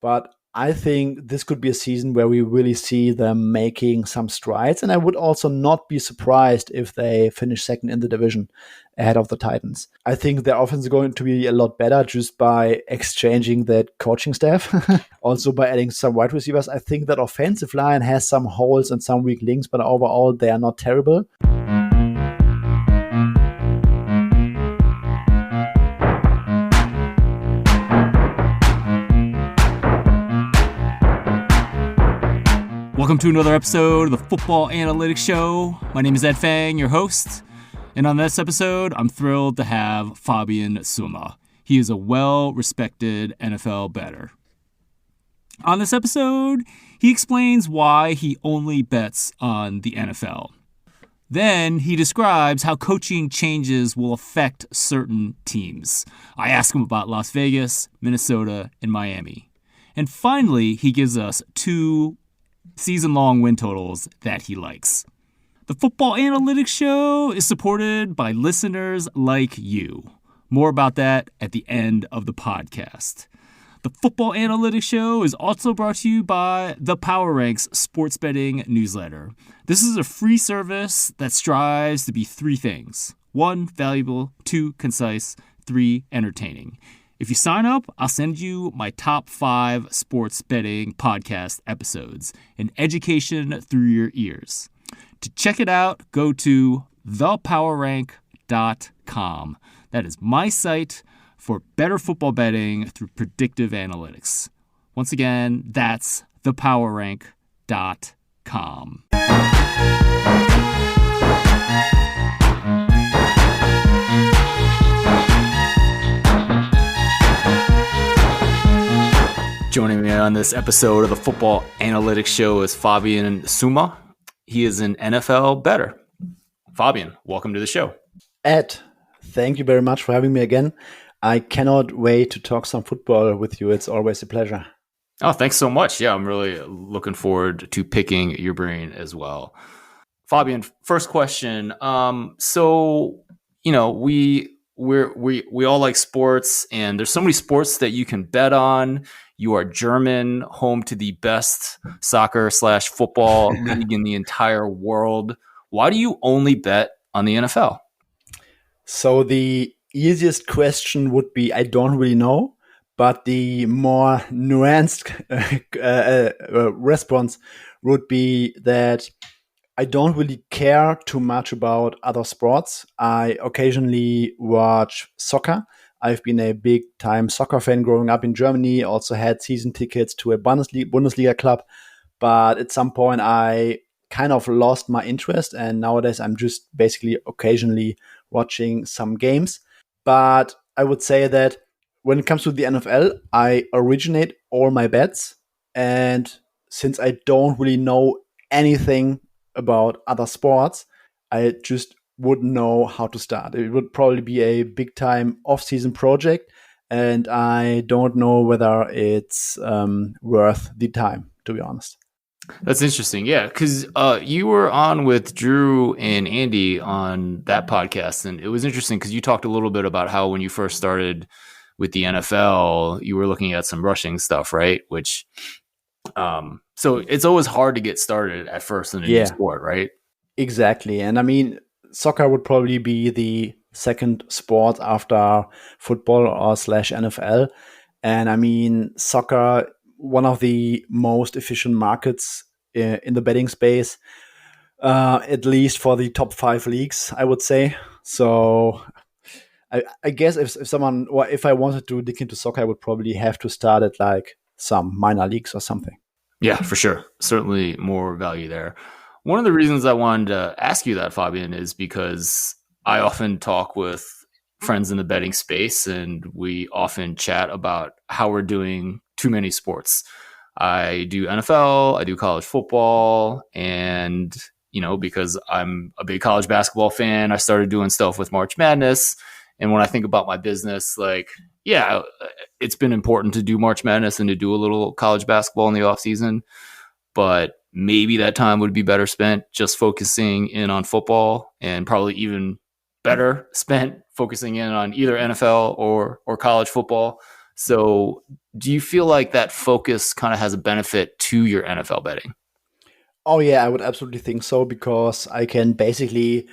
But I think this could be a season where we really see them making some strides. And I would also not be surprised if they finish second in the division ahead of the Titans. I think their offense is going to be a lot better just by exchanging that coaching staff. Also by adding some wide receivers. I think that offensive line has some holes and some weak links, but overall they are not terrible. Welcome to another episode of the Football Analytics Show. My name is Ed Fang, your host. And on this episode, I'm thrilled to have Fabian Sommer. He is a well-respected NFL bettor. On this episode, he explains why he only bets on the NFL. Then he describes how coaching changes will affect certain teams. I ask him about Las Vegas, Minnesota, and Miami. And finally, he gives us two season-long win totals that he likes. The Football Analytics Show is supported by listeners like you. More about that at the end of the podcast. The Football Analytics Show is also brought to you by the Power Ranks sports betting newsletter. This is a free service that strives to be three things. 1, valuable. 2, concise. 3, entertaining. If you sign up, I'll send you my top 5 sports betting podcast episodes, an education through your ears. To check it out, go to thepowerrank.com. That is my site for better football betting through predictive analytics. Once again, that's thepowerrank.com. Joining me on this episode of the Football Analytics Show is Fabian Sommer. He is an NFL bettor. Fabian, welcome to the show. Ed, thank you very much for having me again. I cannot wait to talk some football with you. It's always a pleasure. Oh, thanks so much. Yeah, I'm really looking forward to picking your brain as well. Fabian, first question. We all like sports, and there's so many sports that you can bet on. You are German, home to the best soccer/football league in the entire world. Why do you only bet on the NFL? So the easiest question would be, I don't really know, but the more nuanced response would be that I don't really care too much about other sports. I occasionally watch soccer. I've been a big-time soccer fan growing up in Germany, also had season tickets to a Bundesliga club. But at some point, I kind of lost my interest, and nowadays I'm just basically occasionally watching some games. But I would say that when it comes to the NFL, I originate all my bets. And since I don't really know anything about other sports, I just wouldn't know how to start. It would probably be a big time off-season project, and I don't know whether it's worth the time, to be honest. That's interesting. Yeah, because you were on with Drew and Andy on that podcast, and it was interesting because you talked a little bit about how when you first started with the NFL, you were looking at some rushing stuff, right? Which, so it's always hard to get started at first in a new sport, right? Exactly. And I mean, soccer would probably be the second sport after football or /NFL. And I mean, soccer, one of the most efficient markets in the betting space, at least for the top 5 leagues, I would say. So I guess if I wanted to dig into soccer, I would probably have to start at like some minor leagues or something. Yeah, for sure. Certainly more value there. One of the reasons I wanted to ask you that, Fabian, is because I often talk with friends in the betting space, and we often chat about how we're doing too many sports. I do NFL, I do college football, and, because I'm a big college basketball fan, I started doing stuff with March Madness. And when I think about my business, it's been important to do March Madness and to do a little college basketball in the off season, but maybe that time would be better spent just focusing in on football, and probably even better spent focusing in on either NFL or college football. So do you feel like that focus kind of has a benefit to your NFL betting? Oh yeah, I would absolutely think so because I can basically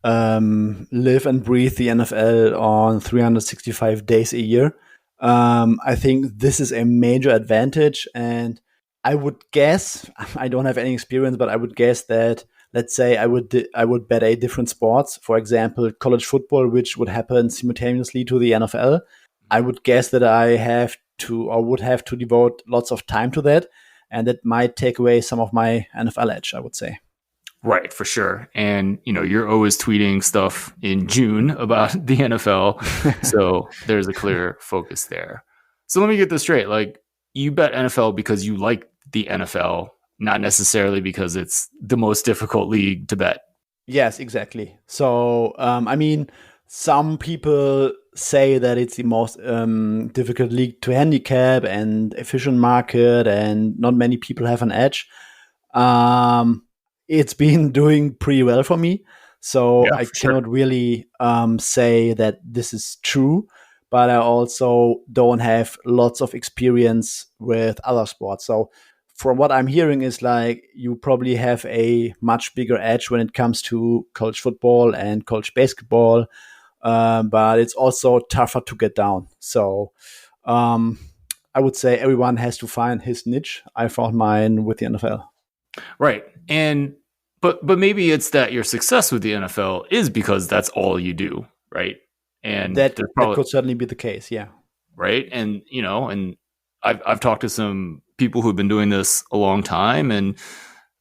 live and breathe the NFL on 365 days a year. I think this is a major advantage, and I would guess I don't have any experience, but I would guess that let's say I would bet a different sports, for example, college football, which would happen simultaneously to the NFL. I would guess that I have to or would have to devote lots of time to that, and that might take away some of my NFL edge, I would say. Right, for sure. And, you're always tweeting stuff in June about the NFL. So there's a clear focus there. So let me get this straight. Like, you bet NFL because you like the NFL, not necessarily because it's the most difficult league to bet. Yes, exactly. So, I mean, some people say that it's the most difficult league to handicap and efficient market, and not many people have an edge. Um, it's been doing pretty well for me, so Yeah, I for sure. cannot really say that this is true. But I also don't have lots of experience with other sports, so from what I'm hearing is like you probably have a much bigger edge when it comes to college football and college basketball, but it's also tougher to get down. So um, I would say everyone has to find his niche. I found mine with the NFL. Right. And but maybe it's that your success with the NFL is because that's all you do, right? And That there's that probably could certainly be the case. Yeah. right. And and I've talked to some people who've been doing this a long time, and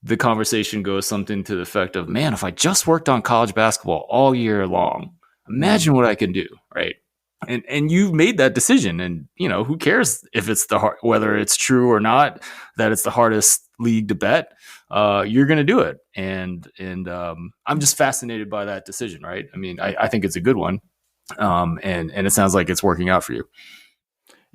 the conversation goes something to the effect of, man, if I just worked on college basketball all year long, imagine what I can do, right? And you've made that decision, and who cares if it's whether it's true or not that it's the hardest league to bet. You're going to do it, and I'm just fascinated by that decision, right? I mean, I think it's a good one, and it sounds like it's working out for you.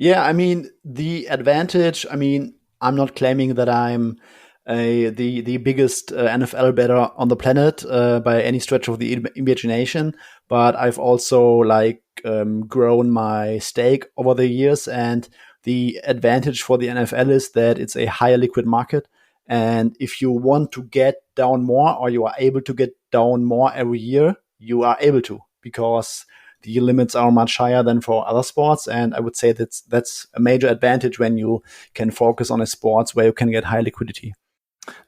Yeah, I mean the advantage. I mean, I'm not claiming that I'm the biggest NFL bettor on the planet by any stretch of the imagination, but I've also like grown my stake over the years, and the advantage for the NFL is that it's a higher liquid market, and if you want to get down more, or you are able to get down more every year, you are able to because the limits are much higher than for other sports, and I would say that's a major advantage when you can focus on a sports where you can get high liquidity.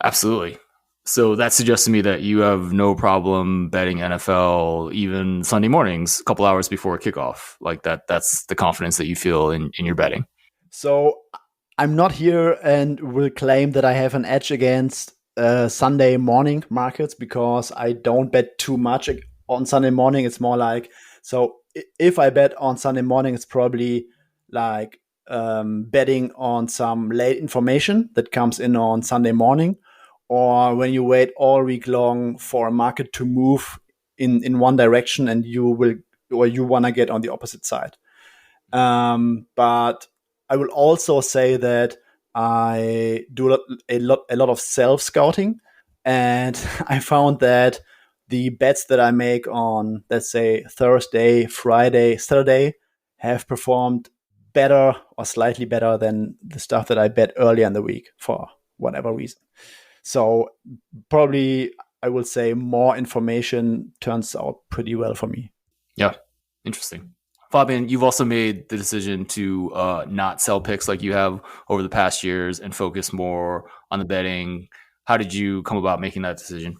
Absolutely. So that suggests to me that you have no problem betting NFL even Sunday mornings, a couple hours before kickoff. Like that's the confidence that you feel in your betting. So I'm not here and will claim that I have an edge against Sunday morning markets because I don't bet too much on Sunday morning. It's more like, so if I bet on Sunday morning, it's probably like betting on some late information that comes in on Sunday morning, or when you wait all week long for a market to move in one direction and you will or you want to get on the opposite side. But I will also say that I do a lot of self scouting, and I found that the bets that I make on, let's say, Thursday, Friday, Saturday have performed better or slightly better than the stuff that I bet earlier in the week for whatever reason. So probably I will say more information turns out pretty well for me. Yeah. Interesting. Fabian, you've also made the decision to not sell picks like you have over the past years and focus more on the betting. How did you come about making that decision?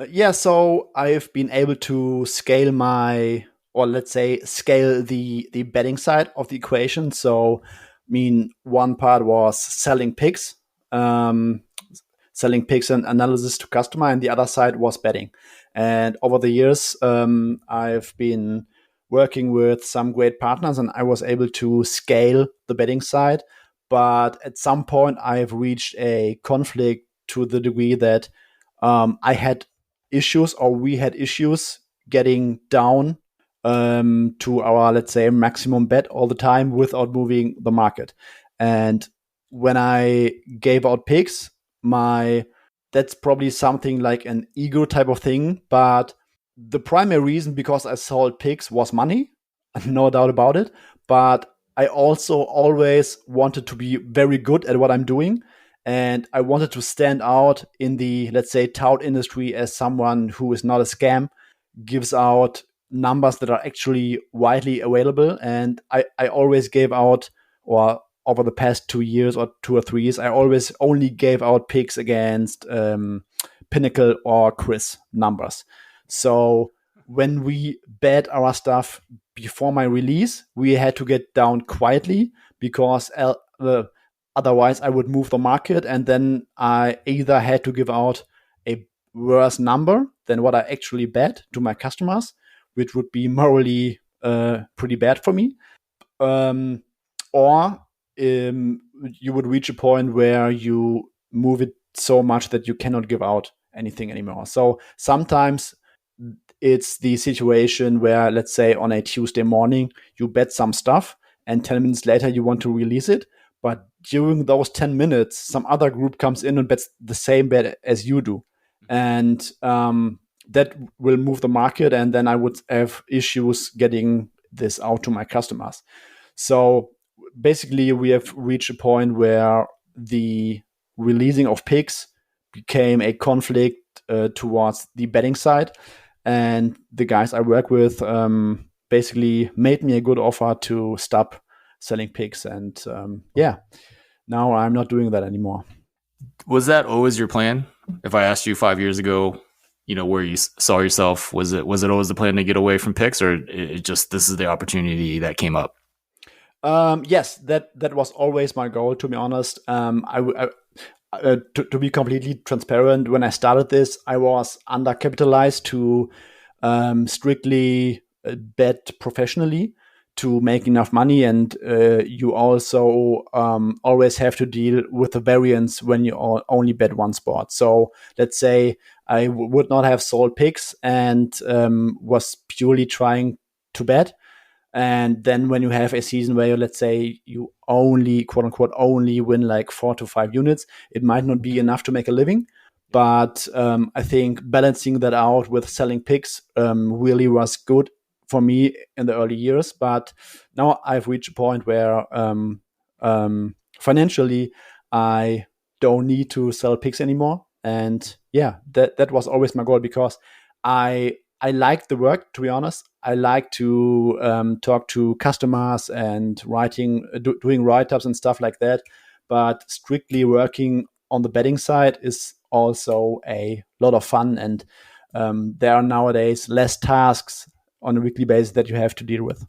Yeah, so I've been able to scale or let's say scale the betting side of the equation. So, I mean, one part was um, selling picks and analysis to customer, and the other side was betting. And over the years, I've been working with some great partners, and I was able to scale the betting side. But at some point, I've reached a conflict to the degree that I had issues, or we had issues getting down to our, let's say, maximum bet all the time without moving the market. And when I gave out picks, my that's probably something like an ego type of thing. But the primary reason because I sold picks was money, no doubt about it. But I also always wanted to be very good at what I'm doing. And I wanted to stand out in the, let's say, tout industry as someone who is not a scam, gives out numbers that are actually widely available. And I always gave out, or over the past 2 years or 2 or 3 years, I always only gave out picks against Pinnacle or Chris numbers. So when we bet our stuff before my release, we had to get down quietly because otherwise I would move the market, and then I either had to give out a worse number than what I actually bet to my customers, which would be morally pretty bad for me, or you would reach a point where you move it so much that you cannot give out anything anymore. So sometimes it's the situation where, let's say, on a Tuesday morning, you bet some stuff and 10 minutes later you want to release it. But during those 10 minutes, some other group comes in and bets the same bet as you do. And that will move the market. And then I would have issues getting this out to my customers. So basically, we have reached a point where the releasing of picks became a conflict towards the betting side. And the guys I work with basically made me a good offer to stop selling picks. And now I'm not doing that anymore. Was that always your plan? If I asked you 5 years ago, where you saw yourself, was it always the plan to get away from picks, or it just this is the opportunity that came up? Yes, that was always my goal. To be honest, to be completely transparent, when I started this, I was undercapitalized to strictly bet professionally to make enough money, and you also always have to deal with the variance when you only bet one sport. So let's say I would not have sold picks and was purely trying to bet. And then when you have a season where, let's say, you only, quote unquote, only win like 4 to 5 units, it might not be enough to make a living. But I think balancing that out with selling picks really was good for me in the early years. But now I've reached a point where financially I don't need to sell picks anymore. And that was always my goal, because I like the work, to be honest. I like to talk to customers and doing write-ups and stuff like that. But strictly working on the betting side is also a lot of fun. And there are nowadays less tasks on a weekly basis that you have to deal with.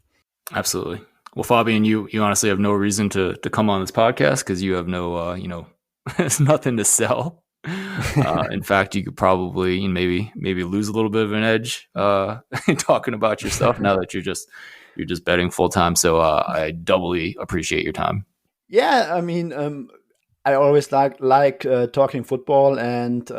Absolutely. Well, Fabian, you honestly have no reason to come on this podcast because you have no, there's nothing to sell. In fact, you could probably maybe lose a little bit of an edge talking about your stuff now that you're just betting full time. So I doubly appreciate your time. Yeah, I mean, I always like talking football, and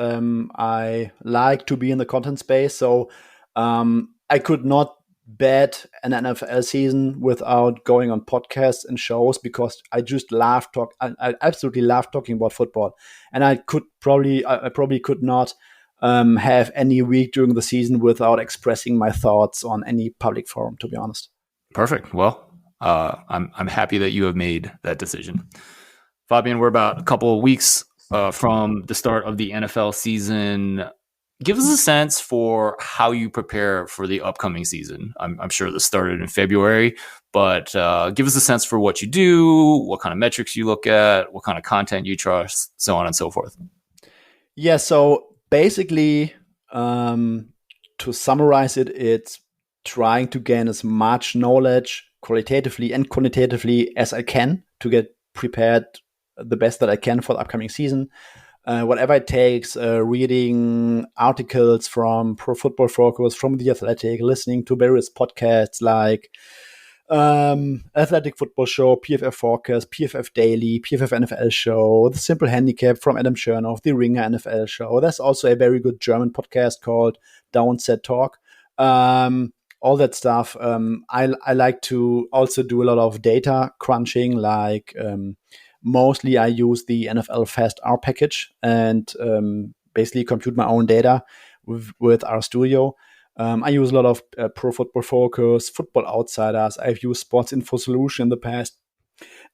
I like to be in the content space. So I could not bet an NFL season without going on podcasts and shows, because I just I absolutely love talking about football, and I probably could not have any week during the season without expressing my thoughts on any public forum, to be honest. Perfect. Well, I'm happy that you have made that decision. Fabian, we're about a couple of weeks from the start of the NFL season. Give us a sense for how you prepare for the upcoming season. I'm sure this started in February, but give us a sense for what you do, what kind of metrics you look at, what kind of content you trust, so on and so forth. Yeah, so basically, to summarize it, it's trying to gain as much knowledge qualitatively and quantitatively as I can to get prepared the best that I can for the upcoming season. Whatever it takes, reading articles from Pro Football Focus, from The Athletic, listening to various podcasts like Athletic Football Show, PFF Forecast, PFF Daily, PFF NFL Show, The Simple Handicap from Adam Chernoff, The Ringer NFL Show. There's also a very good German podcast called Downset Talk. All that stuff. I like to also do a lot of data crunching, like mostly I use the NFL Fast R package and basically compute my own data with our studio. I use a lot of Pro Football Focus, Football Outsiders. I've used Sports Info Solution in the past.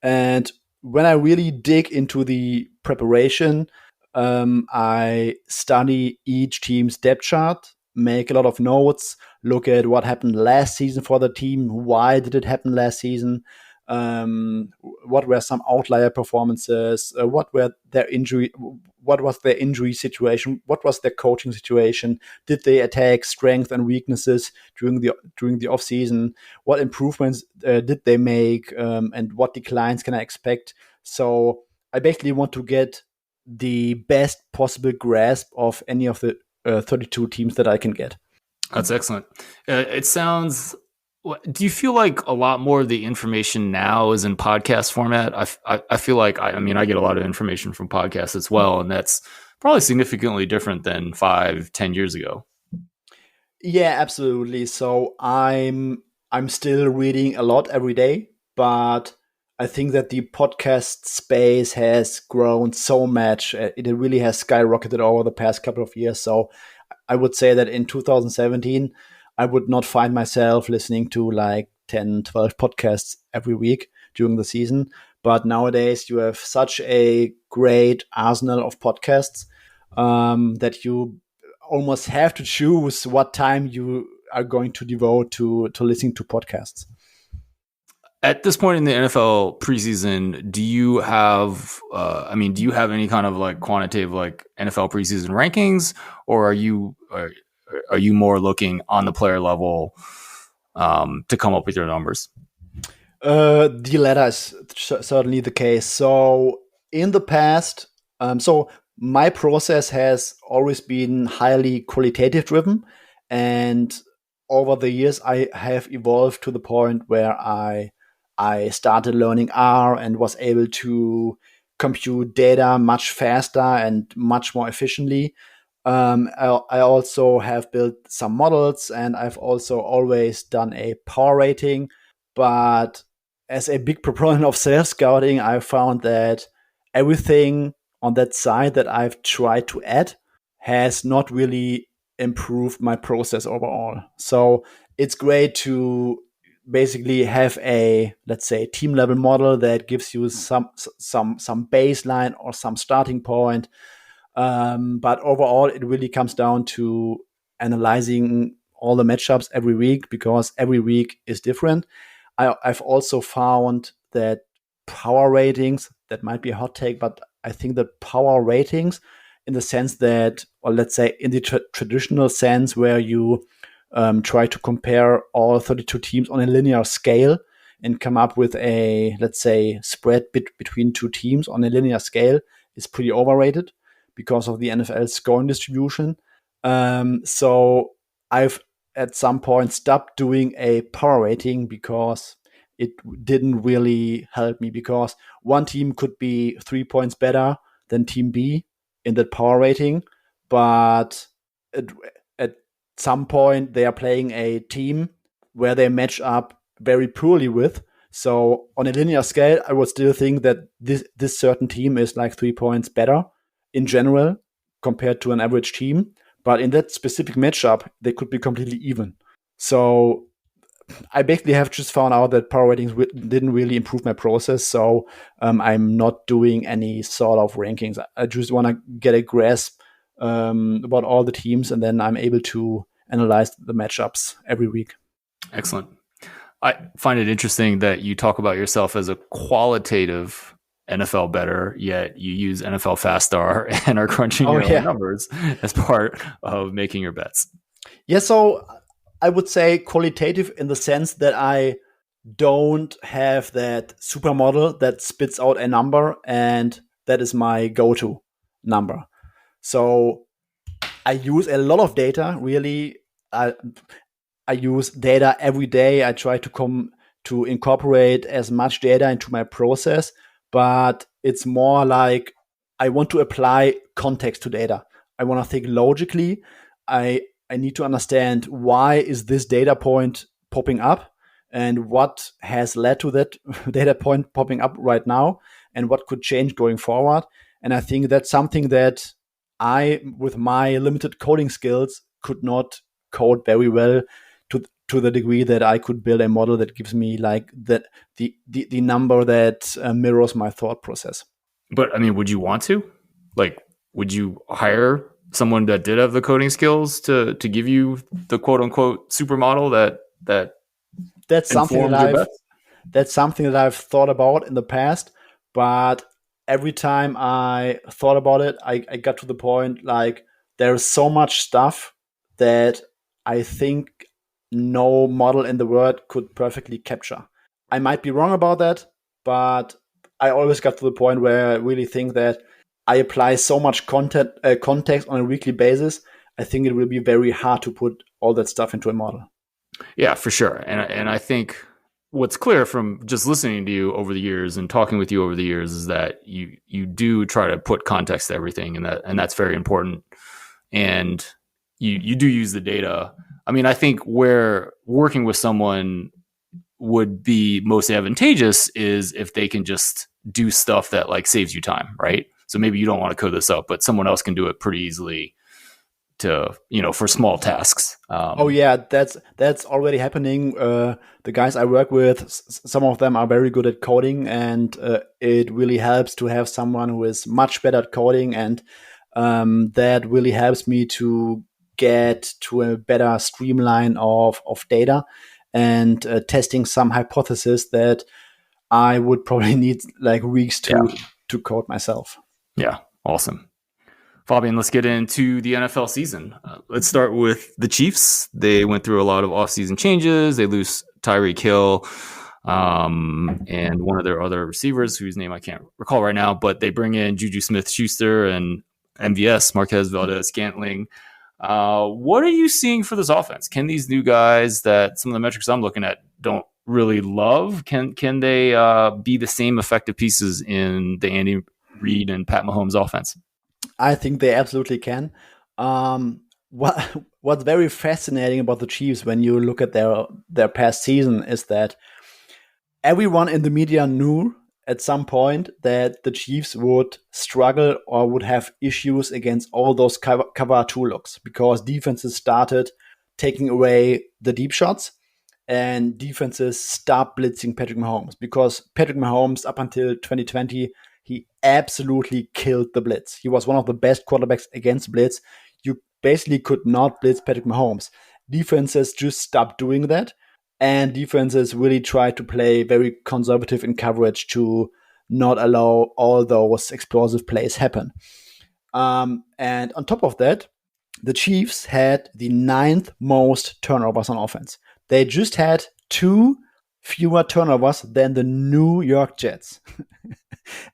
And when I really dig into the preparation, I study each team's depth chart, make a lot of notes, look at what happened last season for the team, why did it happen last season, what were some outlier performances, what was their injury situation, what was their coaching situation, did they attack strength and weaknesses during the off season, what improvements did they make, and what declines can I expect. So I basically want to get the best possible grasp of any of the 32 teams that I can get. That's excellent. It sounds. Do you feel like a lot more of the information now is in podcast format? I feel like I get a lot of information from podcasts as well, and that's probably significantly different than 5-10 years ago. Yeah, absolutely. So I'm still reading a lot every day, but I think that the podcast space has grown so much. It really has skyrocketed over the past couple of years. So I would say that in 2017, I would not find myself listening to like 10, 12 podcasts every week during the season. But nowadays, you have such a great arsenal of podcasts that you almost have to choose what time you are going to devote to listening to podcasts. At this point in the NFL preseason, do you have any kind of like quantitative like NFL preseason rankings, or are you more looking on the player level to come up with your numbers? The latter is certainly the case. So in the past, so my process has always been highly qualitative driven, and over the years, I have evolved to the point where I started learning R and was able to compute data much faster and much more efficiently. I also have built some models, and I've also always done a power rating. But as a big proponent of self scouting, I found that everything on that side that I've tried to add has not really improved my process overall. So it's great to basically have a, let's say, team level model that gives you some baseline or some starting point. But overall, it really comes down to analyzing all the matchups every week, because every week is different. I've also found that power ratings, that might be a hot take, but I think that power ratings, in the sense that, or let's say in the traditional sense where you try to compare all 32 teams on a linear scale and come up with a, let's say, spread between two teams on a linear scale, is pretty overrated because of the NFL scoring distribution. So I've at some point stopped doing a power rating because it didn't really help me, because one team could be 3 points better than team B in that power rating, but at some point they are playing a team where they match up very poorly with. So on a linear scale, I would still think that this certain team is like 3 points better in general compared to an average team. But in that specific matchup, they could be completely even. So I basically have just found out that power ratings didn't really improve my process. So I'm not doing any sort of rankings. I just want to get a grasp about all the teams, and then I'm able to analyze the matchups every week. Excellent. I find it interesting that you talk about yourself as a qualitative NFL bettor, yet you use NFL Fast Star and are crunching your own numbers as part of making your bets. Yeah, so I would say qualitative in the sense that I don't have that supermodel that spits out a number and that is my go-to number. So I use a lot of data, really. I use data every day. I try to incorporate as much data into my process, but it's more like I want to apply context to data. I want to think logically. I need to understand, why is this data point popping up, and what has led to that data point popping up right now, and what could change going forward. And I think that's something that I, with my limited coding skills, could not code very well to the degree that I could build a model that gives me like the number that mirrors my thought process. But I mean, would you want to? Like, would you hire someone that did have the coding skills to give you the quote unquote supermodel that that's something that I've thought about in the past, but every time I thought about it, I got to the point like there's so much stuff that I think no model in the world could perfectly capture. I might be wrong about that, but I always got to the point where I really think that I apply so much context on a weekly basis. I think it will be very hard to put all that stuff into a model. Yeah, for sure. And I think what's clear from just listening to you over the years and talking with you over the years is that you do try to put context to everything, and that's very important. And you do use the data. I mean, I think where working with someone would be most advantageous is if they can just do stuff that like saves you time, right? So maybe you don't want to code this up, but someone else can do it pretty easily to, for small tasks. That's already happening. The guys I work with, some of them are very good at coding, and it really helps to have someone who is much better at coding, and that really helps me to get to a better streamline of data and testing some hypothesis that I would probably need like weeks to code myself. Yeah, awesome. Fabian, let's get into the NFL season. Let's start with the Chiefs. They went through a lot of offseason changes. They lose Tyreek Hill and one of their other receivers, whose name I can't recall right now, but they bring in Juju Smith-Schuster and MVS, Marquez Valdez-Scantling. What are you seeing for this offense? Can these new guys that some of the metrics I'm looking at don't really love, can they be the same effective pieces in the Andy Reid and Pat Mahomes offense? I think they absolutely can. What's very fascinating about the Chiefs when you look at their past season is that everyone in the media knew at some point that the Chiefs would struggle or would have issues against all those cover two looks, because defenses started taking away the deep shots and defenses stopped blitzing Patrick Mahomes, because Patrick Mahomes up until 2020, he absolutely killed the blitz. He was one of the best quarterbacks against blitz. You basically could not blitz Patrick Mahomes. Defenses just stopped doing that, and defenses really tried to play very conservative in coverage to not allow all those explosive plays happen. And on top of that, the Chiefs had the 9th most turnovers on offense. They just had 2 fewer turnovers than the New York Jets.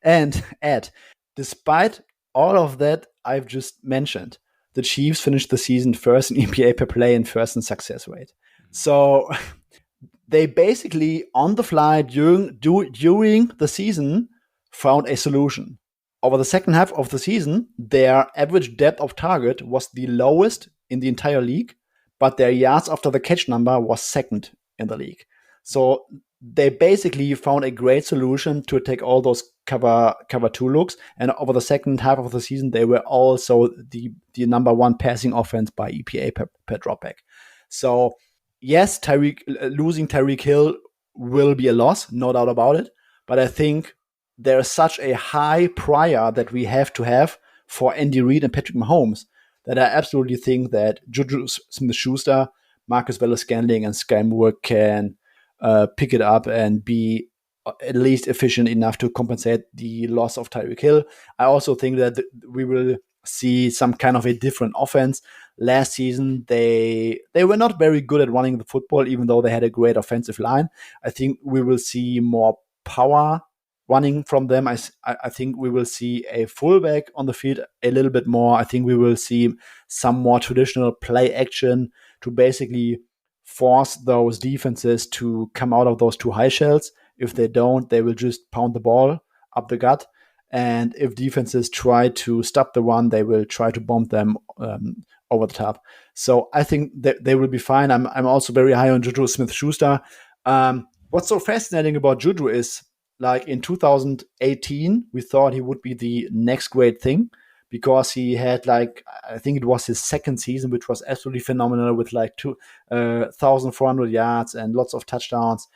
And Ed, despite all of that I've just mentioned, the Chiefs finished the season first in EPA per play and first in success rate. So they basically, on the fly during the season, found a solution. Over the second half of the season, their average depth of target was the lowest in the entire league, but their yards after the catch number was second in the league. So they basically found a great solution to take all those cover two looks, and over the second half of the season, they were also the number one passing offense by EPA per dropback. So yes, losing Tyreek Hill will be a loss, no doubt about it. But I think there's such a high prior that we have to have for Andy Reid and Patrick Mahomes that I absolutely think that Juju Smith-Schuster, Marquez Valdez-Scantling, and Sky Moore can pick it up and be at least efficient enough to compensate the loss of Tyreek Hill. I also think that we will see some kind of a different offense. Last season, they were not very good at running the football, even though they had a great offensive line. I think we will see more power running from them. I think we will see a fullback on the field a little bit more. I think we will see some more traditional play action to basically force those defenses to come out of those 2 high shells. If they don't, they will just pound the ball up the gut. And if defenses try to stop the run, they will try to bomb them over the top. So I think that they will be fine. I'm also very high on Juju Smith-Schuster. What's so fascinating about Juju is, like in 2018, we thought he would be the next great thing. because he had I think it was his second season, which was absolutely phenomenal with 1,400 yards and lots of touchdowns.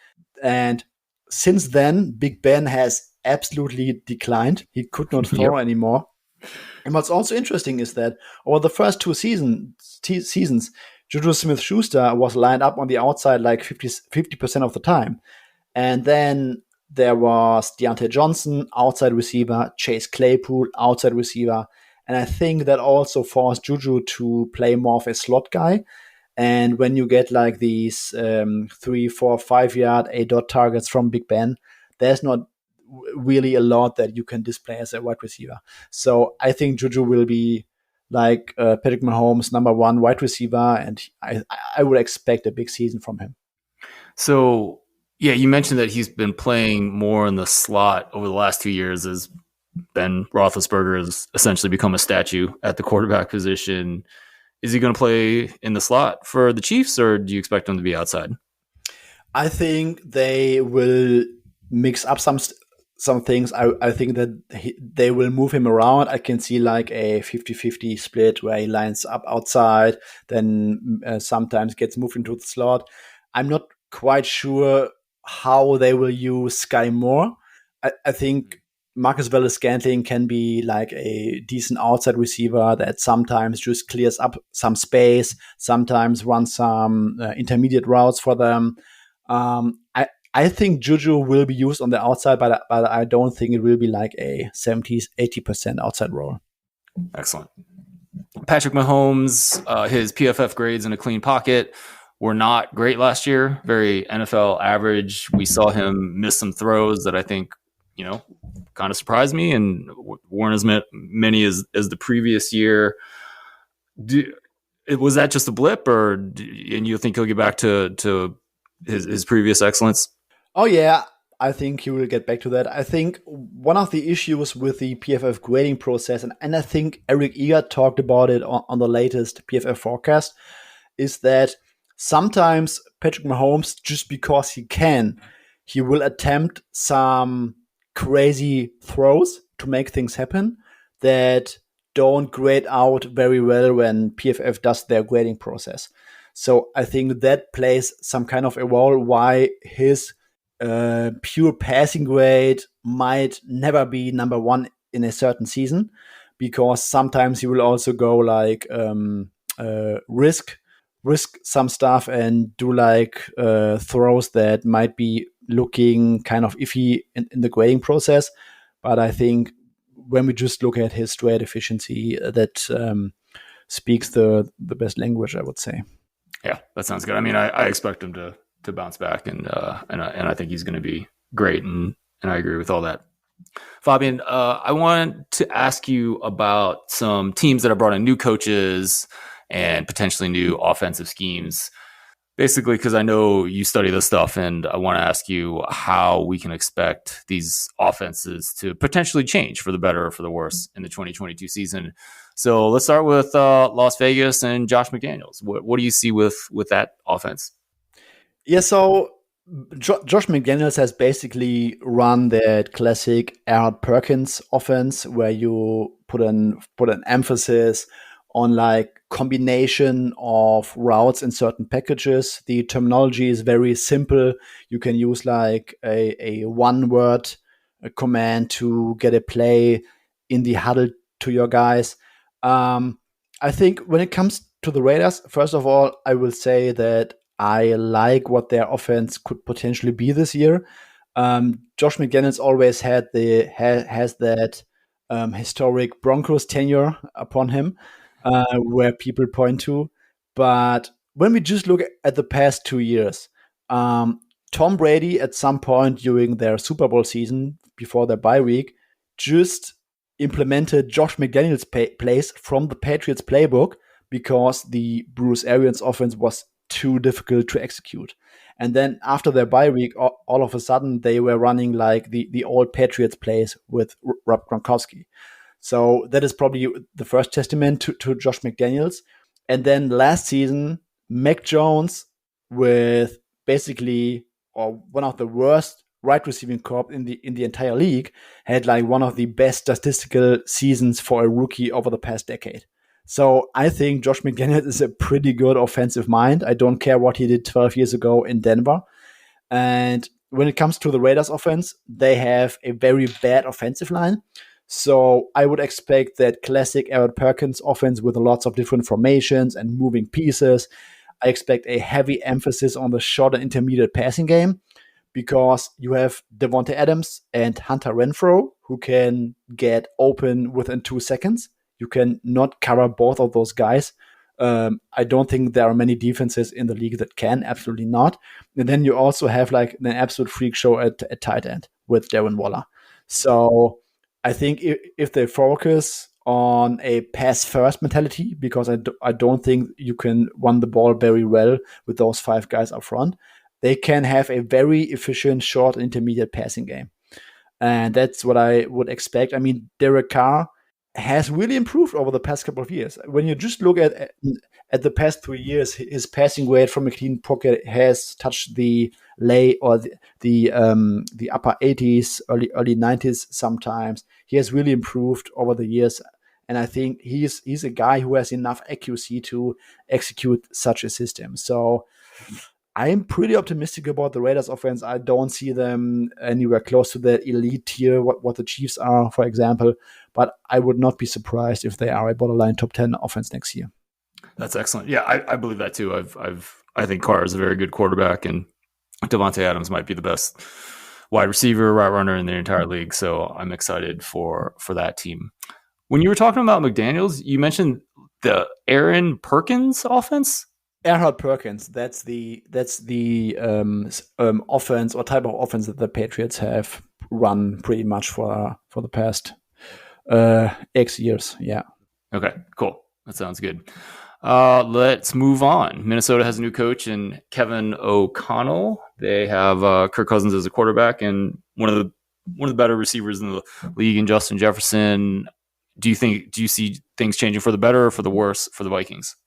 And since then, Big Ben has absolutely declined. He could not throw anymore. And what's also interesting is that over the first two seasons, Juju Smith-Schuster was lined up on the outside 50% of the time. And then there was Deontay Johnson, outside receiver, Chase Claypool, outside receiver. And I think that also forced Juju to play more of a slot guy. And when you get these 3, 4, 5 yard A-dot targets from Big Ben, there's not really a lot that you can display as a wide receiver. So I think Juju will be Patrick Mahomes' number one wide receiver, and I would expect a big season from him. So, yeah, you mentioned that he's been playing more in the slot over the last 2 years as Ben Roethlisberger has essentially become a statue at the quarterback position. Is he going to play in the slot for the Chiefs, or do you expect him to be outside? I think they will mix up some things. I think that they will move him around. I can see a 50-50 split where he lines up outside, then sometimes gets moved into the slot. I'm not quite sure how they will use Sky Moore. I think Marcus Valdes-Scantling can be a decent outside receiver that sometimes just clears up some space, sometimes runs some intermediate routes for them. I think Juju will be used on the outside, but I don't think it will be a 70-80% outside role. Excellent. Patrick Mahomes, his PFF grades in a clean pocket were not great last year, very NFL average. We saw him miss some throws that I think, kind of surprised me and weren't as many as the previous year. Was that just a blip, and you think he'll get back to his previous excellence? Oh, yeah, I think he will get back to that. I think one of the issues with the PFF grading process, and I think Eric Eager talked about it on the latest PFF forecast, is that sometimes Patrick Mahomes, just because he will attempt some crazy throws to make things happen that don't grade out very well when PFF does their grading process. So I think that plays some kind of a role why his pure passing grade might never be number one in a certain season, because sometimes he will also go risk some stuff and do throws that might be looking kind of iffy in the grading process. But I think when we just look at his straight efficiency, that speaks the best language, I would say. Yeah, that sounds good. I mean, I expect him to bounce back, and I think he's going to be great, and I agree with all that. Fabian, I want to ask you about some teams that have brought in new coaches and potentially new offensive schemes. Basically, because I know you study this stuff, and I want to ask you how we can expect these offenses to potentially change for the better or for the worse in the 2022 season. So let's start with Las Vegas and Josh McDaniels. What do you see with that offense? Yeah, so Josh McDaniels has basically run that classic Aaron Perkins offense where you put an emphasis on combination of routes in certain packages. The terminology is very simple. You can use a one-word command to get a play in the huddle to your guys. I think when it comes to the Raiders, first of all, I will say that I like what their offense could potentially be this year. Josh McDaniels always has that historic Broncos tenure upon him, where people point to. But when we just look at the past 2 years, Tom Brady at some point during their Super Bowl season before their bye week just implemented Josh McDaniels' plays from the Patriots playbook because the Bruce Arians offense was too difficult to execute. And then after their bye week, all of a sudden they were running the old Patriots plays with Rob Gronkowski. So that is probably the first testament to Josh McDaniels. And then last season, Mac Jones with basically one of the worst wide receiving corps in the entire league, had like one of the best statistical seasons for a rookie over the past decade. So I think Josh McDaniels is a pretty good offensive mind. I don't care what he did 12 years ago in Denver. And when it comes to the Raiders offense, they have a very bad offensive line. So I would expect that classic Aaron Perkins offense with lots of different formations and moving pieces. I expect a heavy emphasis on the short and intermediate passing game because you have Devontae Adams and Hunter Renfrow who can get open within 2 seconds. You can not cover both of those guys. I don't think there are many defenses in the league that can, absolutely not. And then you also have like an absolute freak show at tight end with Darren Waller. So I think if they focus on a pass first mentality, because I don't think you can run the ball very well with those 5 guys up front, they can have a very efficient short and intermediate passing game. And that's what I would expect. I mean, Derek Carr has really improved over the past couple of years. When you just look at the past 3 years, his passing rate from a clean pocket has touched the lay or the upper 80s, early 90s sometimes. He has really improved over the years, and I think he's a guy who has enough accuracy to execute such a system. So I'm pretty optimistic about the Raiders offense. I don't see them anywhere close to the elite tier, what the Chiefs are, for example. But I would not be surprised if they are a borderline top 10 offense next year. That's excellent. Yeah, I believe that too. I think Carr is a very good quarterback, and Devontae Adams might be the best wide receiver, route runner in the entire league. So I'm excited for that team. When you were talking about McDaniels, you mentioned the Aaron Perkins offense. Erhard Perkins, that's the offense or type of offense that the Patriots have run pretty much for the past X years. Yeah. Okay, cool. That sounds good. Let's move on. Minnesota has a new coach in Kevin O'Connell. They have Kirk Cousins as a quarterback and one of the better receivers in the league in Justin Jefferson. Do you see things changing for the better or for the worse for the Vikings?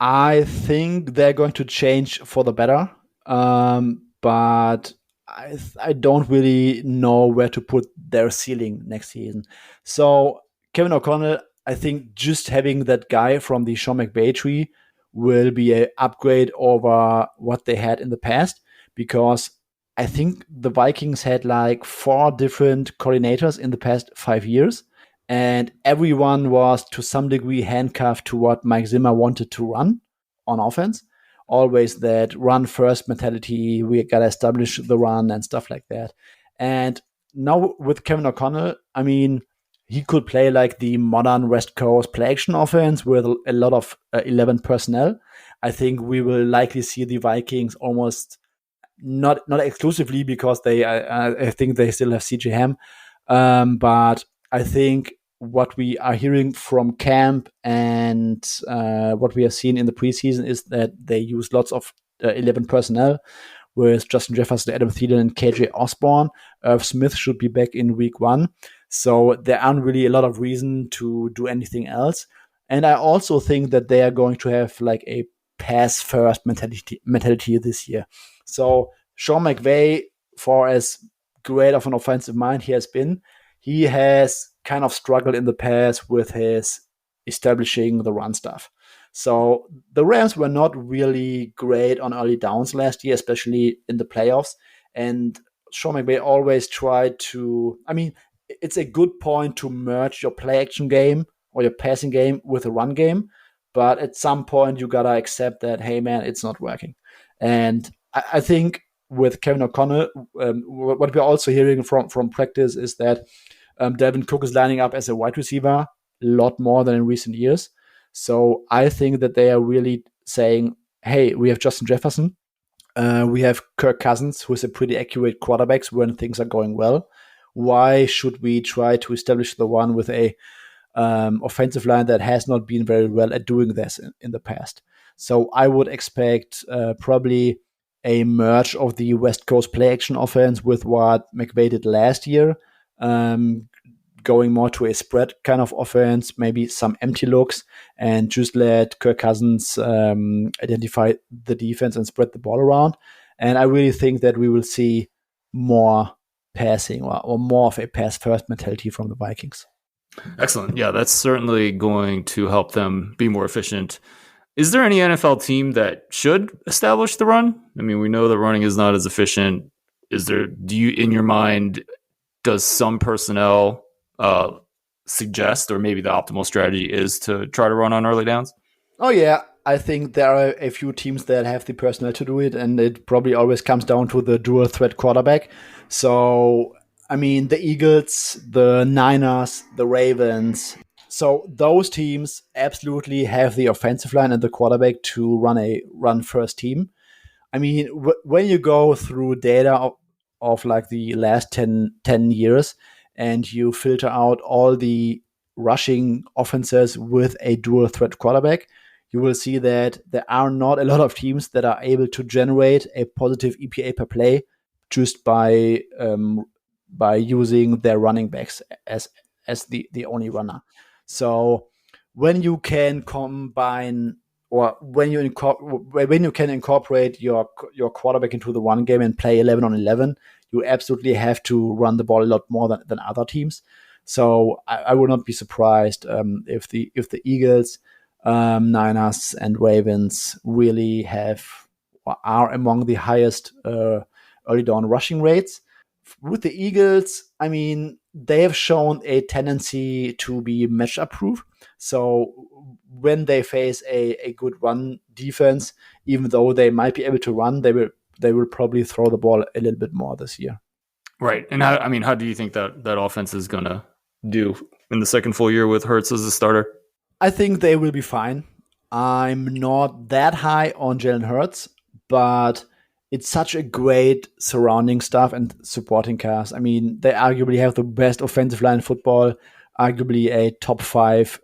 I think they're going to change for the better, but I don't really know where to put their ceiling next season. So Kevin O'Connell, I think just having that guy from the Sean McVay tree will be an upgrade over what they had in the past, because I think the Vikings had like 4 different coordinators in the past 5 years. And everyone was to some degree handcuffed to what Mike Zimmer wanted to run on offense. Always that run first mentality. We got to establish the run and stuff like that. And now with Kevin O'Connell, I mean, he could play like the modern West Coast play action offense with a lot of 11 personnel. I think we will likely see the Vikings almost not exclusively because I think they still have CJ Ham, but I think what we are hearing from camp and what we have seen in the preseason is that they use lots of 11 personnel with Justin Jefferson, Adam Thielen, and KJ Osborne. Irv Smith should be back in week 1. So there aren't really a lot of reason to do anything else. And I also think that they are going to have like a pass first mentality this year. So Sean McVay, for as great of an offensive mind he has been, he has kind of struggled in the past with his establishing the run stuff. So the Rams were not really great on early downs last year, especially in the playoffs. And Sean McVay always tried to, I mean, it's a good point to merge your play action game or your passing game with a run game. But at some point you gotta accept that, hey man, it's not working. And I think with Kevin O'Connell, what we're also hearing from practice is that Dalvin Cook is lining up as a wide receiver a lot more than in recent years. So I think that they are really saying, hey, we have Justin Jefferson. We have Kirk Cousins, who is a pretty accurate quarterback when things are going well. Why should we try to establish the one with a offensive line that has not been very well at doing this in the past? So I would expect probably a merge of the West Coast play action offense with what McVay did last year, going more to a spread kind of offense, maybe some empty looks, and just let Kirk Cousins identify the defense and spread the ball around. And I really think that we will see more passing or more of a pass first mentality from the Vikings. Excellent. Yeah, that's certainly going to help them be more efficient. Is there any NFL team that should establish the run? I mean, we know that running is not as efficient. Do you, in your mind, does some personnel suggest, or maybe the optimal strategy is to try to run on early downs? Oh, yeah. I think there are a few teams that have the personnel to do it, and it probably always comes down to the dual threat quarterback. So, I mean, the Eagles, the Niners, the Ravens. So those teams absolutely have the offensive line and the quarterback to run a run first team. I mean, when you go through data of like the last 10 years and you filter out all the rushing offenses with a dual threat quarterback, you will see that there are not a lot of teams that are able to generate a positive EPA per play just by using their running backs as the only runner. So when you can combine, or when you can incorporate your quarterback into the run game and play 11 on 11, you absolutely have to run the ball a lot more than other teams. So I would not be surprised if the Eagles, Niners, and Ravens really have or are among the highest early down rushing rates. With the Eagles, I mean, they have shown a tendency to be matchup proof. So when they face a good run defense, even though they might be able to run, they will probably throw the ball a little bit more this year. Right. And how do you think that offense is going to do in the second full year with Hurts as a starter? I think they will be fine. I'm not that high on Jalen Hurts, but it's such a great surrounding staff and supporting cast. I mean, they arguably have the best offensive line in football, arguably a top 5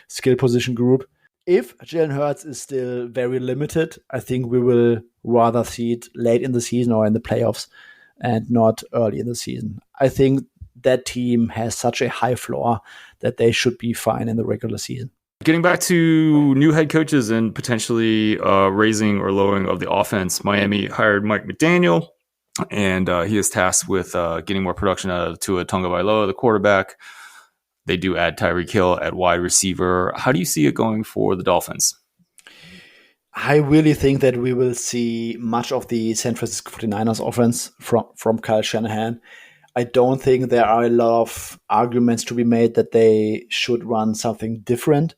skill position group. If Jalen Hurts is still very limited, I think we will rather see it late in the season or in the playoffs and not early in the season. I think that team has such a high floor that they should be fine in the regular season. Getting back to new head coaches and potentially raising or lowering of the offense, Miami hired Mike McDaniel, and he is tasked with getting more production out of Tua Tagovailoa, the quarterback. They do add Tyreek Hill at wide receiver. How do you see it going for the Dolphins? I really think that we will see much of the San Francisco 49ers offense from Kyle Shanahan. I don't think there are a lot of arguments to be made that they should run something different.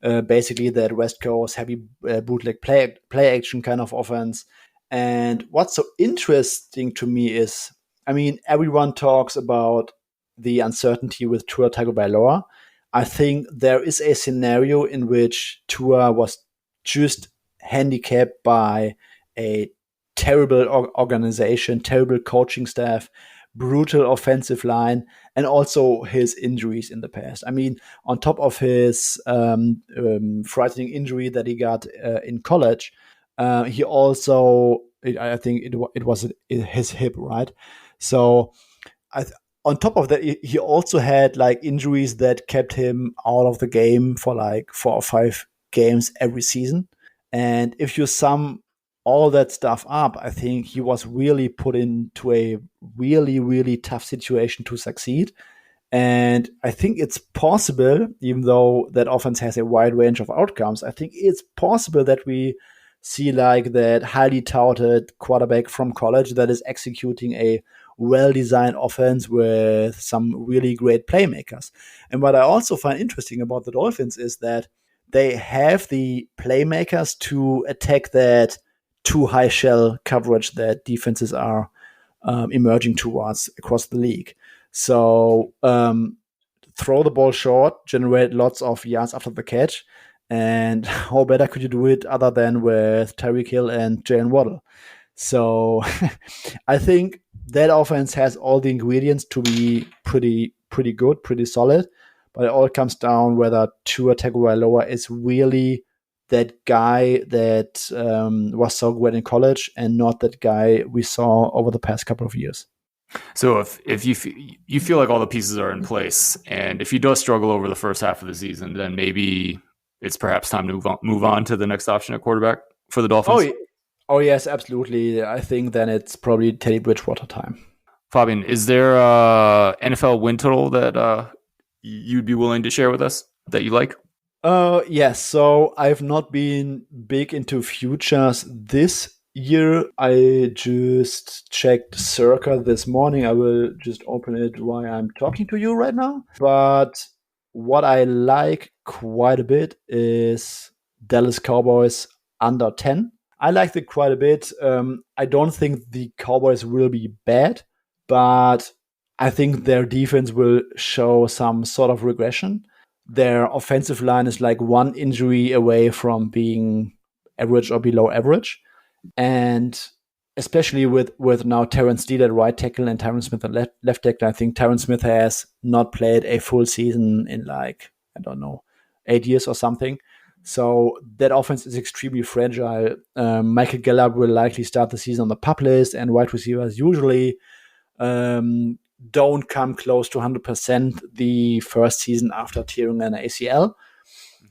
Basically, that West Coast heavy bootleg play action kind of offense. And what's so interesting to me is, I mean, everyone talks about the uncertainty with Tua Tagovailoa. I think there is a scenario in which Tua was just handicapped by a terrible organization, terrible coaching staff, brutal offensive line, and also his injuries in the past. I mean, on top of his frightening injury that he got in college, he also, I think it was his hip, right? So on top of that, he also had like injuries that kept him out of the game for like 4 or 5 games every season. And if you sum all that stuff up, I think he was really put into a really, really tough situation to succeed. And I think it's possible, even though that offense has a wide range of outcomes, I think it's possible that we see like that highly touted quarterback from college that is executing a well-designed offense with some really great playmakers. And what I also find interesting about the Dolphins is that they have the playmakers to attack that too high shell coverage that defenses are emerging towards across the league. So throw the ball short, generate lots of yards after the catch, and how better could you do it other than with Tyreek Hill and Jalen Waddle? So I think that offense has all the ingredients to be pretty good, pretty solid, but it all comes down whether Tua Tagovailoa is really that guy that was so great in college and not that guy we saw over the past couple of years. So if you feel like all the pieces are in place, and if he does struggle over the first half of the season, then maybe it's perhaps time to move on to the next option at quarterback for the Dolphins. Oh yes, absolutely. I think then it's probably Teddy Bridgewater time. Fabian, is there a NFL win total that you'd be willing to share with us that you like? Yes. So I've not been big into futures this year. I just checked Circa this morning. I will just open it while I'm talking to you right now. But what I like quite a bit is Dallas Cowboys under 10. I liked it quite a bit. I don't think the Cowboys will be bad, but I think their defense will show some sort of regression. Their offensive line is like one injury away from being average or below average. And especially with now Terrence Steele at right tackle and Tyron Smith at left tackle, I think Tyron Smith has not played a full season in like, I don't know, 8 years or something. So that offense is extremely fragile. Michael Gallup will likely start the season on the pup list, and wide receivers usually um, don't come close to 100% the first season after tearing an ACL.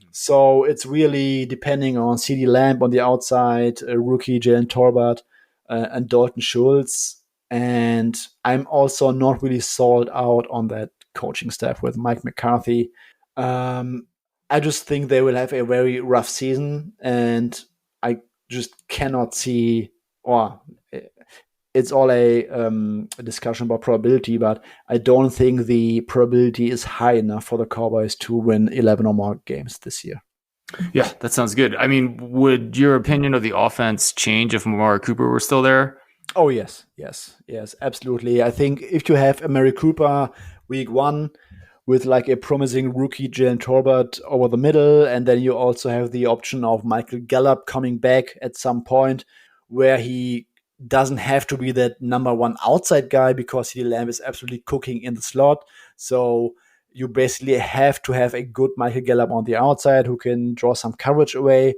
So it's really depending on CD Lamb on the outside, rookie Jalen Torbert, and Dalton Schultz. And I'm also not really sold out on that coaching staff with Mike McCarthy. Um, I just think they will have a very rough season, and I just cannot see, or it's all a discussion about probability, but I don't think the probability is high enough for the Cowboys to win 11 or more games this year. Yeah, that sounds good. I mean, would your opinion of the offense change if Amari Cooper were still there? Oh, yes, absolutely. I think if you have Amari Cooper week one with like a promising rookie Jalen Torbert over the middle, and then you also have the option of Michael Gallup coming back at some point where he doesn't have to be that number one outside guy because CeeDee Lamb is absolutely cooking in the slot. So you basically have to have a good Michael Gallup on the outside who can draw some coverage away.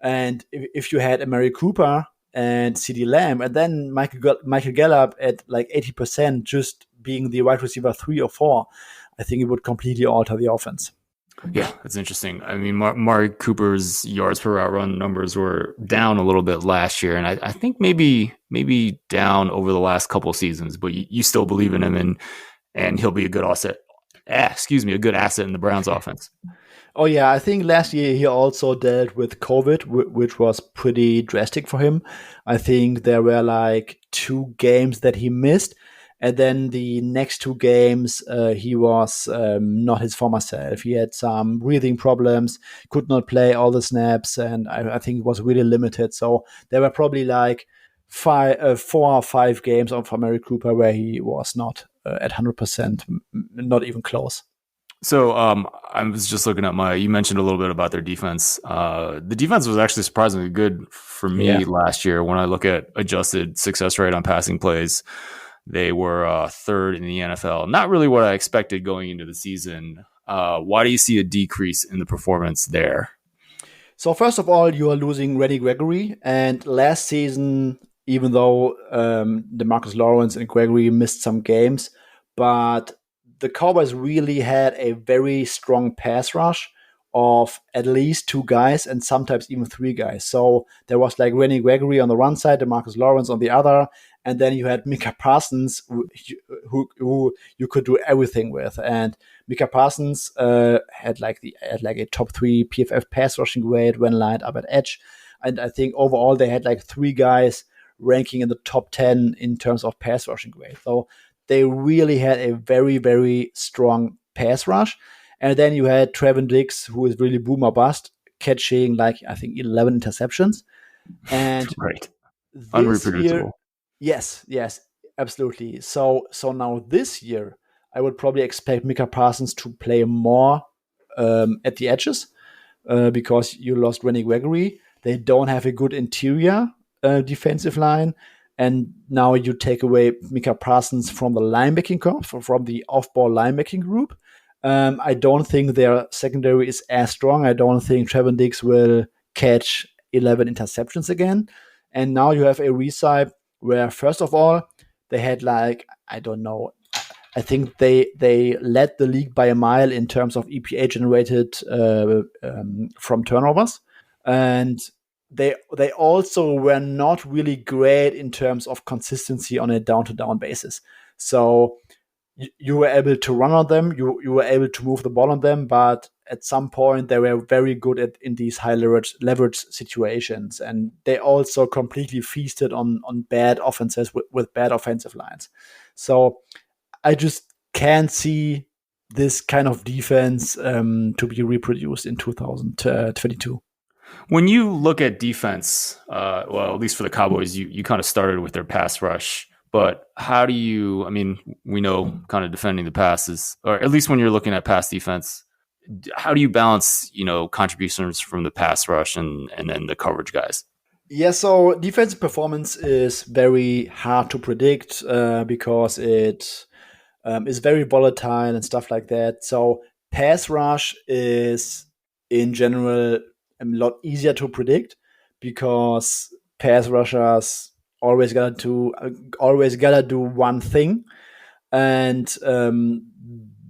And if you had Amari Cooper and CeeDee Lamb, and then Michael Gallup at like 80%, just being the wide receiver 3 or 4, I think it would completely alter the offense. Yeah, that's interesting. I mean, Mari Cooper's yards per route run numbers were down a little bit last year, and I think maybe down over the last couple of seasons. But you still believe in him, and he'll be a good asset. A good asset in the Browns offense. Oh yeah, I think last year he also dealt with COVID, which was pretty drastic for him. I think there were like 2 games that he missed, and then the next 2 games he was not his former self. He had some breathing problems, could not play all the snaps, and I think it was really limited. So there were probably like 4 or 5 games of Amari Cooper where he was not at 100%, not even close. So I was just looking at you mentioned a little bit about their defense. The defense was actually surprisingly good for me last year. When I look at adjusted success rate on passing plays, they were third in the NFL. Not really what I expected going into the season. Why do you see a decrease in the performance there? So first of all, you are losing Randy Gregory, and last season, even though DeMarcus Lawrence and Gregory missed some games, but the Cowboys really had a very strong pass rush of at least 2 guys and sometimes even 3 guys. So there was like Randy Gregory on the one side, DeMarcus Lawrence on the other, and then you had Micah Parsons, who you could do everything with. And Micah Parsons had like a top 3 PFF pass rushing grade when lined up at edge, and I think overall they had like 3 guys ranking in the top 10 in terms of pass rushing grade. So they really had a very, very strong pass rush. And then you had Trevin Diggs, who is really boomer bust, catching like, I think, 11 interceptions. And right. this year, yes, absolutely. So now this year, I would probably expect Micah Parsons to play more at the edges because you lost Randy Gregory. They don't have a good interior defensive line. And now you take away Micah Parsons from the linebacking corps, from the off-ball linebacking group. I don't think their secondary is as strong. I don't think Trevin Diggs will catch 11 interceptions again. And now you have a recipe where, first of all, they had like, I don't know, I think they led the league by a mile in terms of EPA generated from turnovers. And they also were not really great in terms of consistency on a down-to-down basis. So you were able to run on them, you were able to move the ball on them, but at some point they were very good in these high leverage situations, and they also completely feasted on bad offenses with bad offensive lines. So I just can't see this kind of defense to be reproduced in 2022. When you look at defense, well, at least for the Cowboys, you kind of started with their pass rush. But how do you, I mean, we know kind of defending the passes, or at least when you're looking at pass defense, how do you balance, contributions from the pass rush and then the coverage guys? Yeah, so defensive performance is very hard to predict because it is very volatile and stuff like that. So pass rush is in general a lot easier to predict because pass rushers always gotta do one thing, and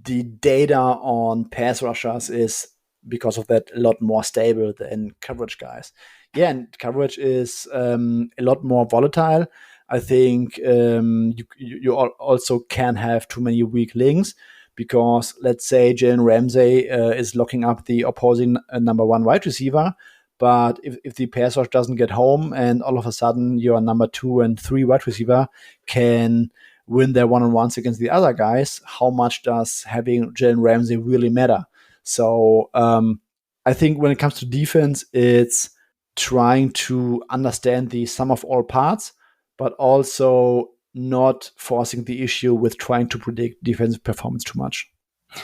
the data on pass rushers is because of that a lot more stable than coverage guys. Yeah, and coverage is a lot more volatile. I think you also can have too many weak links because let's say Jalen Ramsey is locking up the opposing number one wide receiver, but if the pass rush doesn't get home and all of a sudden your number 2 and 3 wide receiver can win their one-on-ones against the other guys, how much does having Jalen Ramsey really matter? So I think when it comes to defense, it's trying to understand the sum of all parts, but also not forcing the issue with trying to predict defensive performance too much.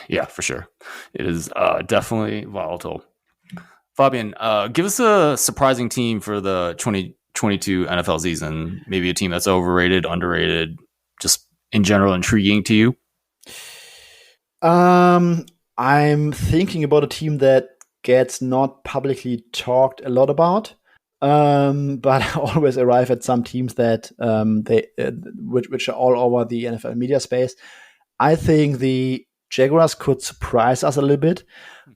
Yeah, for sure. It is definitely volatile. Fabian, give us a surprising team for the 2022 NFL season. Maybe a team that's overrated, underrated, just in general intriguing to you. I'm thinking about a team that gets not publicly talked a lot about, but I always arrive at some teams that which are all over the NFL media space. I think the Jaguars could surprise us a little bit.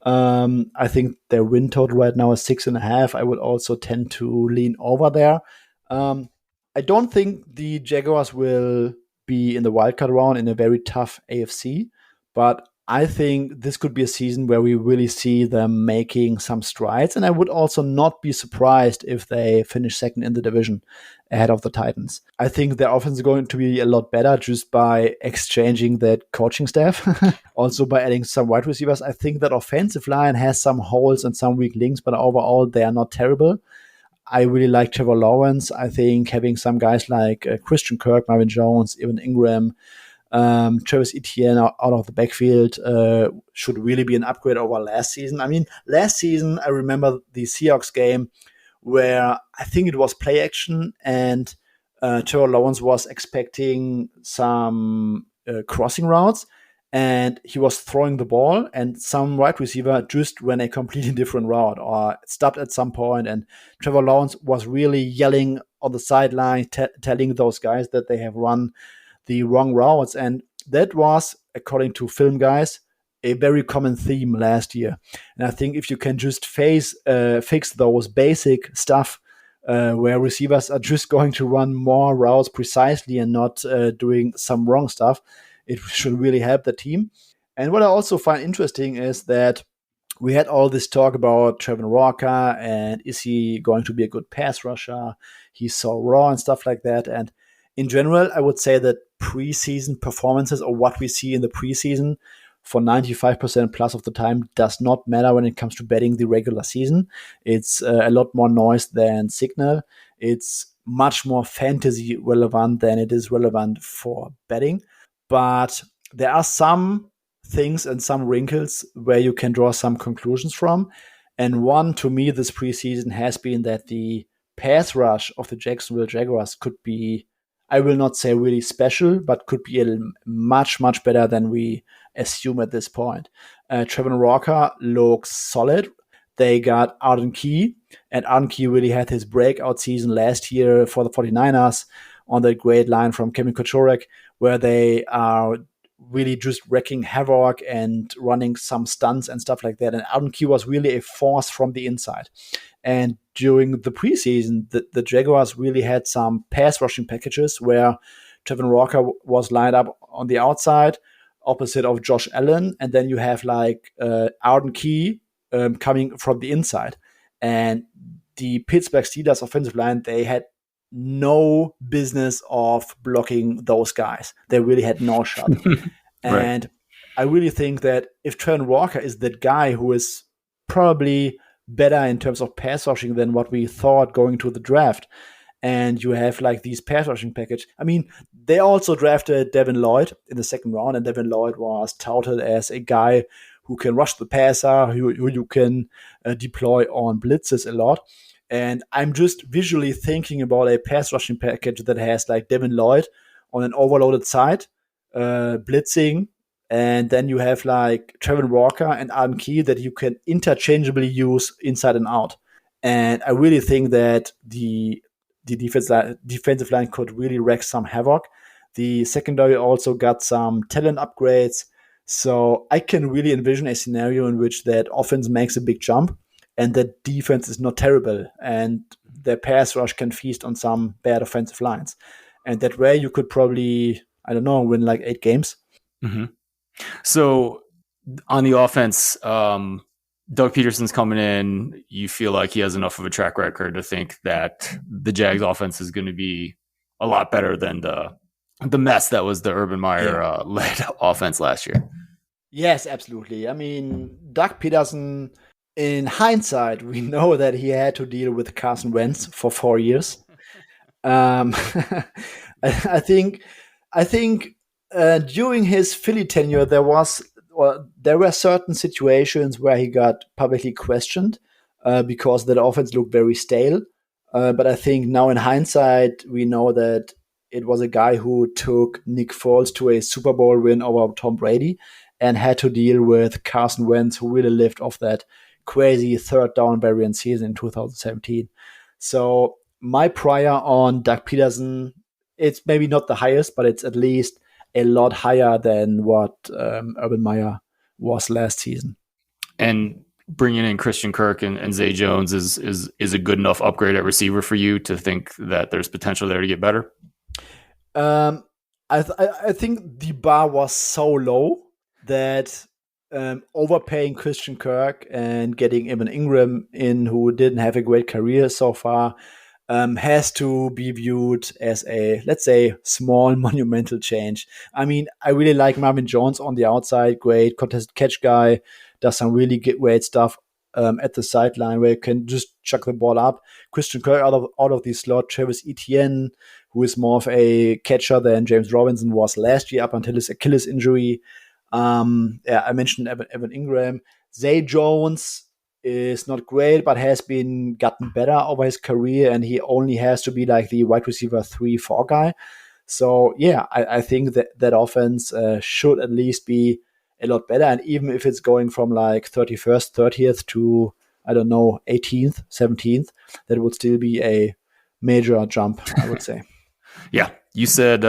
I think their win total right now is 6.5. I would also tend to lean over there. I don't think the Jaguars will be in the wildcard round in a very tough AFC, but I think this could be a season where we really see them making some strides. And I would also not be surprised if they finish second in the division ahead of the Titans. I think their offense is going to be a lot better just by exchanging that coaching staff. Also by adding some wide receivers. I think that offensive line has some holes and some weak links, but overall they are not terrible. I really like Trevor Lawrence. I think having some guys like Christian Kirk, Marvin Jones, Evan Ingram, Travis Etienne out of the backfield should really be an upgrade over last season. I mean, last season, I remember the Seahawks game where I think it was play action and Trevor Lawrence was expecting some crossing routes and he was throwing the ball and some wide receiver just ran a completely different route or stopped at some point, and Trevor Lawrence was really yelling on the sideline, telling those guys that they have run the wrong routes. And that was, according to film guys, a very common theme last year. And I think if you can just fix those basic stuff where receivers are just going to run more routes precisely and not doing some wrong stuff, it should really help the team. And what I also find interesting is that we had all this talk about Trevor Walker and is he going to be a good pass rusher? He's so raw and stuff like that. And in general, I would say that preseason performances or what we see in the preseason for 95% plus of the time does not matter when it comes to betting the regular season. It's a lot more noise than signal. It's much more fantasy relevant than it is relevant for betting. But there are some things and some wrinkles where you can draw some conclusions from. And one, to me, this preseason has been that the pass rush of the Jacksonville Jaguars could be, I will not say really special, but could be much, much better than we assume at this point. Trevor Walker looks solid. They got Arden Key, and Arden Key really had his breakout season last year for the 49ers on that great line from Kevin Kochorek, where they are really just wrecking havoc and running some stunts and stuff like that. And Alden Key was really a force from the inside. And during the preseason, the Jaguars really had some pass rushing packages where Trevin Walker was lined up on the outside, opposite of Josh Allen, and then you have like Arden Key coming from the inside. And the Pittsburgh Steelers offensive line, they had no business of blocking those guys. They really had no shot. And Right. I really think that if Trevin Walker is that guy who is probably better in terms of pass rushing than what we thought going to the draft, and you have like these pass rushing package. I mean, they also drafted Devin Lloyd in the second round, and Devin Lloyd was touted as a guy who can rush the passer, who you can deploy on blitzes a lot. And I'm just visually thinking about a pass rushing package that has like Devin Lloyd on an overloaded side, blitzing, and then you have like Trevin Walker and Adam Key that you can interchangeably use inside and out. And I really think that the defensive line could really wreak some havoc. The secondary also got some talent upgrades. So I can really envision a scenario in which that offense makes a big jump and that defense is not terrible and their pass rush can feast on some bad offensive lines. And that way you could probably, I don't know, win like 8 games. Mm-hmm. So on the offense, Doug Pederson's coming in. You feel like he has enough of a track record to think that the Jags offense is going to be a lot better than the mess that was the Urban Meyer led offense last year. Yes, absolutely. I mean, Doug Pederson, in hindsight, we know that he had to deal with Carson Wentz for 4 years. I think during his Philly tenure, there were certain situations where he got publicly questioned because that offense looked very stale. But I think now in hindsight, we know that it was a guy who took Nick Foles to a Super Bowl win over Tom Brady and had to deal with Carson Wentz, who really lived off that crazy third down variant season in 2017. So my prior on Doug Pederson, it's maybe not the highest, but it's at least a lot higher than what Urban Meyer was last season. And bringing in Christian Kirk and Zay Jones is a good enough upgrade at receiver for you to think that there's potential there to get better? I think the bar was so low that overpaying Christian Kirk and getting Evan Ingram in, who didn't have a great career so far, has to be viewed as a, let's say, small monumental change. I mean, I really like Marvin Jones on the outside, great contested catch guy, does some really great stuff at the sideline where you can just chuck the ball up. Christian Kirk out of the slot, Travis Etienne, who is more of a catcher than James Robinson was last year up until his Achilles injury. I mentioned Evan Ingram. Zay Jones is not great, but has been gotten better over his career, and he only has to be like the wide receiver 3-4 guy. So yeah, I think that offense should at least be a lot better. And even if it's going from like 31st, 30th to, I don't know, 18th, 17th, that would still be a major jump, I would say. Yeah, you said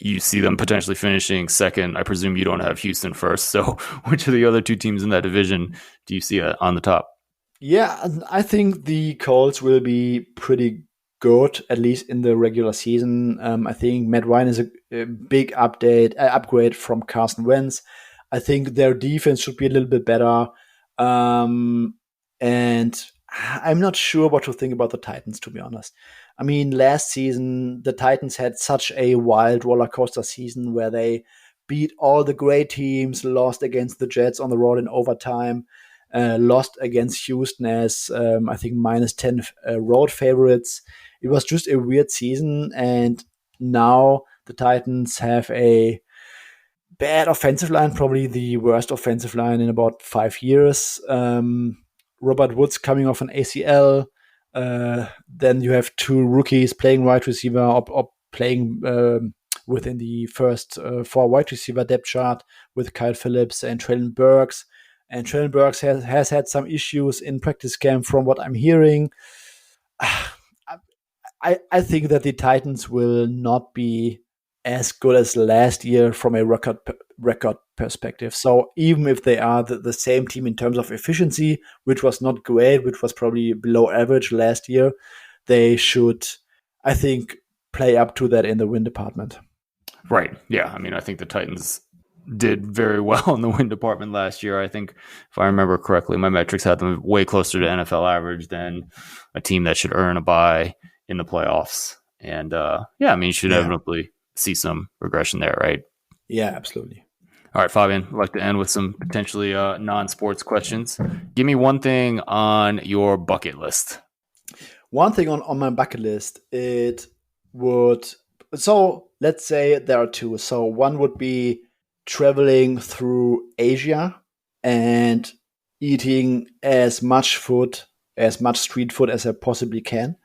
you see them potentially finishing second. I presume you don't have Houston first. So which of the other two teams in that division do you see on the top? Yeah, I think the Colts will be pretty good, at least in the regular season. I think Matt Ryan is a big upgrade from Carson Wentz. I think their defense should be a little bit better. And I'm not sure what to think about the Titans, to be honest. I mean, last season, the Titans had such a wild roller coaster season where they beat all the great teams, lost against the Jets on the road in overtime, lost against Houston as, I think, -10 road favorites. It was just a weird season, and now the Titans have a bad offensive line, probably the worst offensive line in about 5 years. Robert Woods coming off an ACL. Then you have 2 rookies playing wide receiver or playing within the first 4 wide receiver depth chart with Kyle Phillips and Traylon Burks. And Traylon Burks has had some issues in practice camp from what I'm hearing. I think that the Titans will not be as good as last year from a record perspective. So even if they are the same team in terms of efficiency, which was not great, which was probably below average last year, they should, I think, play up to that in the win department. Right. Yeah. I mean, I think the Titans did very well in the win department last year. I think, if I remember correctly, my metrics had them way closer to NFL average than a team that should earn a bye in the playoffs. And I mean, you should inevitably see some regression there, right? Yeah, absolutely. All right, Fabian, I'd like to end with some potentially non-sports questions. Give me one thing on your bucket list. One thing on my bucket list, so let's say there are two. So one would be traveling through Asia and eating as much street food as I possibly can,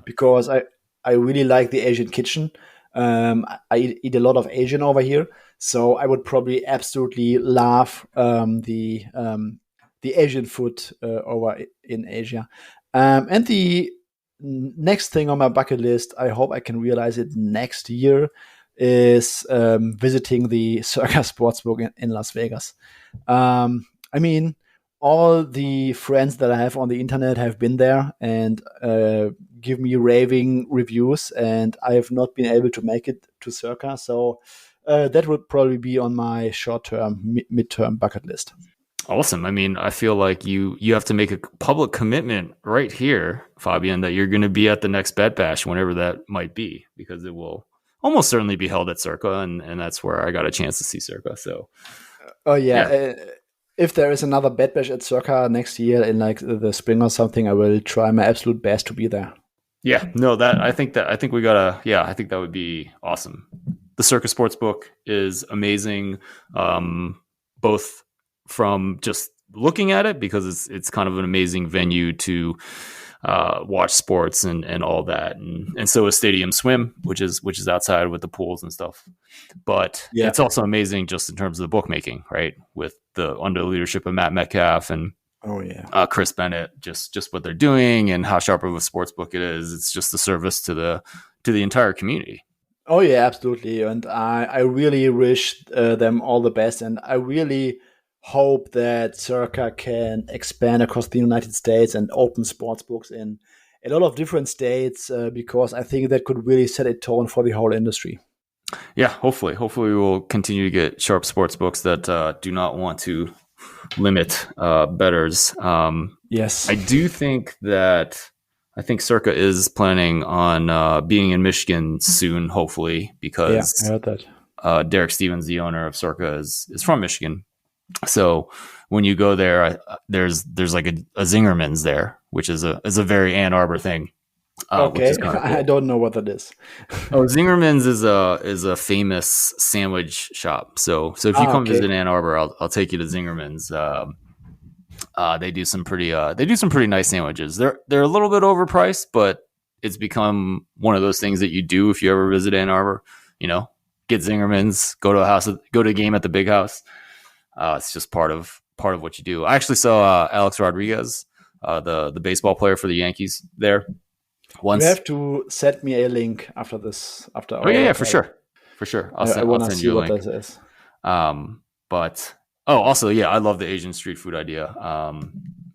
because I really like the Asian kitchen. I eat a lot of Asian over here, so I would probably absolutely love the Asian food over in Asia. And the next thing on my bucket list, I hope I can realize it next year, is visiting the Circa Sportsbook in Las Vegas. I mean, all the friends that I have on the internet have been there and give me raving reviews, and I have not been able to make it to Circa. So that would probably be on my short-term, mid-term bucket list. Awesome. I mean, I feel like you have to make a public commitment right here, Fabian, that you're going to be at the next Bet Bash, whenever that might be, because it will almost certainly be held at Circa, and that's where I got a chance to see Circa. So, if there is another Bet Bash at Circa next year in like the spring or something, I will try my absolute best to be there. Yeah, no, I think that would be awesome. The Circa Sportsbook is amazing, both from just looking at it, because it's kind of an amazing venue to watch sports and all that, and so is Stadium Swim, which is outside with the pools and stuff. But it's also amazing just in terms of the bookmaking, right? With under the leadership of Matt Metcalf and Chris Bennett, just what they're doing and how sharp of a sports book it is. It's just a service to the entire community. Oh yeah, absolutely. And I really wish them all the best, and I really hope that Circa can expand across the United States and open sports books in a lot of different states, because I think that could really set a tone for the whole industry. Yeah, hopefully we will continue to get sharp sports books that do not want to limit bettors. Yes, I do think Circa is planning on being in Michigan soon, hopefully, because I heard that. Derek Stevens, the owner of Circa, is from Michigan. So when you go there, there's like a Zingerman's there, which is a very Ann Arbor thing. Okay, cool. I don't know what that is. Zingerman's is a famous sandwich shop. So if you come visit Ann Arbor, I'll take you to Zingerman's. They do some pretty nice sandwiches. They're a little bit overpriced, but it's become one of those things that you do if you ever visit Ann Arbor. You know, get Zingerman's, go to a game at the Big House. It's just part of what you do. I actually saw Alex Rodriguez, the baseball player for the Yankees, there once. You have to send me a link after this. For sure. I'll send you a link. This is. But also, yeah, I love the Asian street food idea.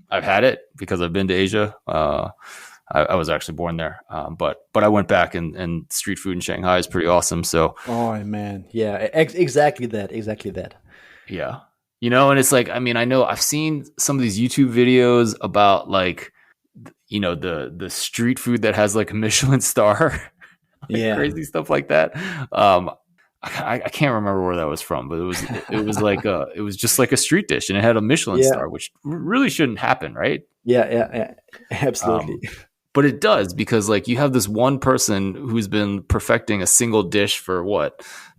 I've had it because I've been to Asia. I was actually born there, but I went back, and street food in Shanghai is pretty awesome. So, oh man, yeah, exactly that. Yeah. You know, and it's like, I mean, I know I've seen some of these YouTube videos about like, you know, the street food that has like a Michelin star, crazy stuff like that. I can't remember where that was from, but it was just like a street dish, and it had a Michelin star, which really shouldn't happen, right? Yeah, absolutely. But it does, because like you have this one person who's been perfecting a single dish for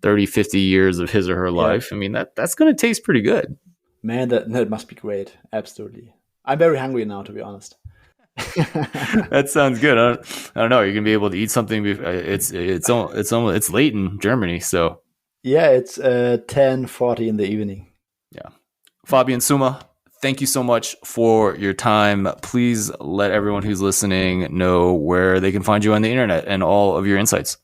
30, 50 years of his or her life. I mean, that's going to taste pretty good. Man, that must be great. Absolutely. I'm very hungry now, to be honest. That sounds good. I don't know. You're going to be able to eat something. It's late in Germany. So yeah, it's 10:40 in the evening. Yeah. Fabian Sommer, thank you so much for your time. Please let everyone who's listening know where they can find you on the internet and all of your insights.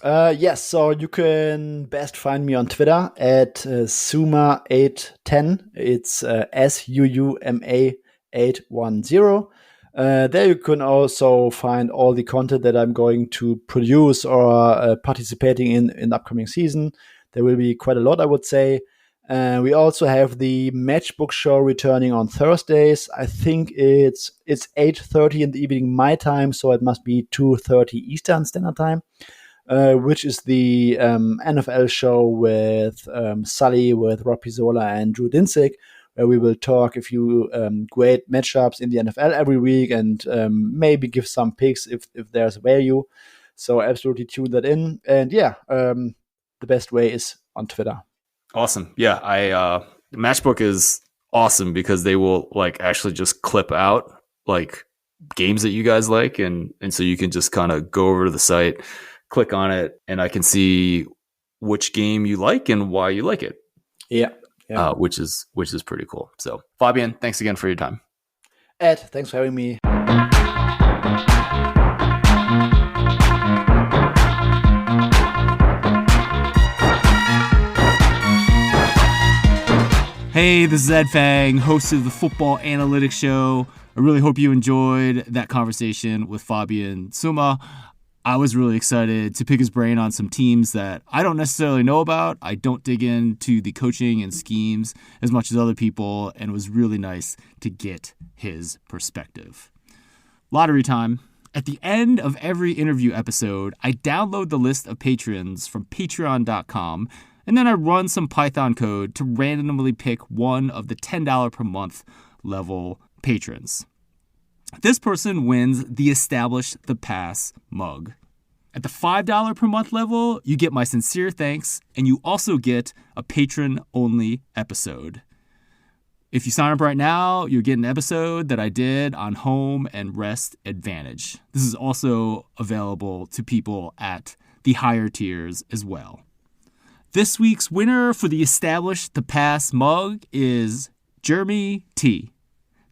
Yes, so you can best find me on Twitter at Suma810. It's SUUMA 810. There you can also find all the content that I'm going to produce or participating in the upcoming season. There will be quite a lot, I would say. We also have the Matchbook show returning on Thursdays. I think it's 8:30 in the evening my time, so it must be 2:30 Eastern Standard Time. Which is the NFL show with Sully, with Rob Pizzola and Drew Dinsick, where we will talk a few great matchups in the NFL every week and maybe give some picks if there's value. So absolutely tune that in. And yeah, the best way is on Twitter. Awesome. Yeah, Matchbook is awesome because they will like actually just clip out like games that you guys like, and so you can just kind of go over to the site, click on it, and I can see which game you like and why you like it. Yeah. Which is pretty cool. So Fabian, thanks again for your time. Ed, thanks for having me. Hey, this is Ed Fang, host of the Football Analytics Show. I really hope you enjoyed that conversation with Fabian Sommer. I was really excited to pick his brain on some teams that I don't necessarily know about. I don't dig into the coaching and schemes as much as other people, and it was really nice to get his perspective. Lottery time. At the end of every interview episode, I download the list of patrons from patreon.com, and then I run some Python code to randomly pick one of the $10 per month level patrons. This person wins the Establish the Pass mug. At the $5 per month level, you get my sincere thanks, and you also get a patron-only episode. If you sign up right now, you'll get an episode that I did on home and rest advantage. This is also available to people at the higher tiers as well. This week's winner for the Establish the Pass mug is Jeremy T.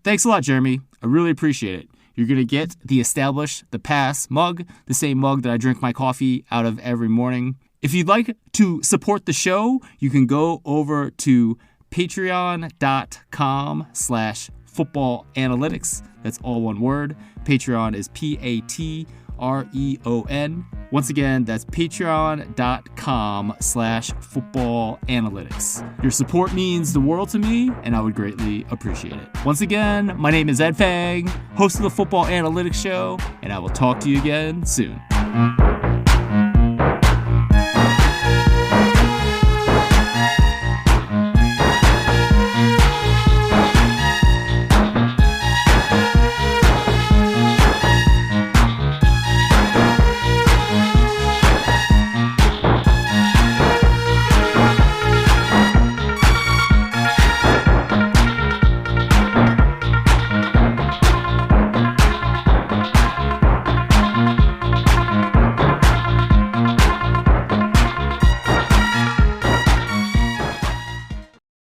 Thanks a lot, Jeremy. I really appreciate it. You're going to get the Establish the Pass mug, the same mug that I drink my coffee out of every morning. If you'd like to support the show, you can go over to patreon.com/footballanalytics. That's all one word. Patreon is Patreon. Once again, that's patreon.com/footballanalytics. Your support means the world to me, and I would greatly appreciate it. Once again, my name is Ed Fang, host of the Football Analytics Show, and I will talk to you again soon.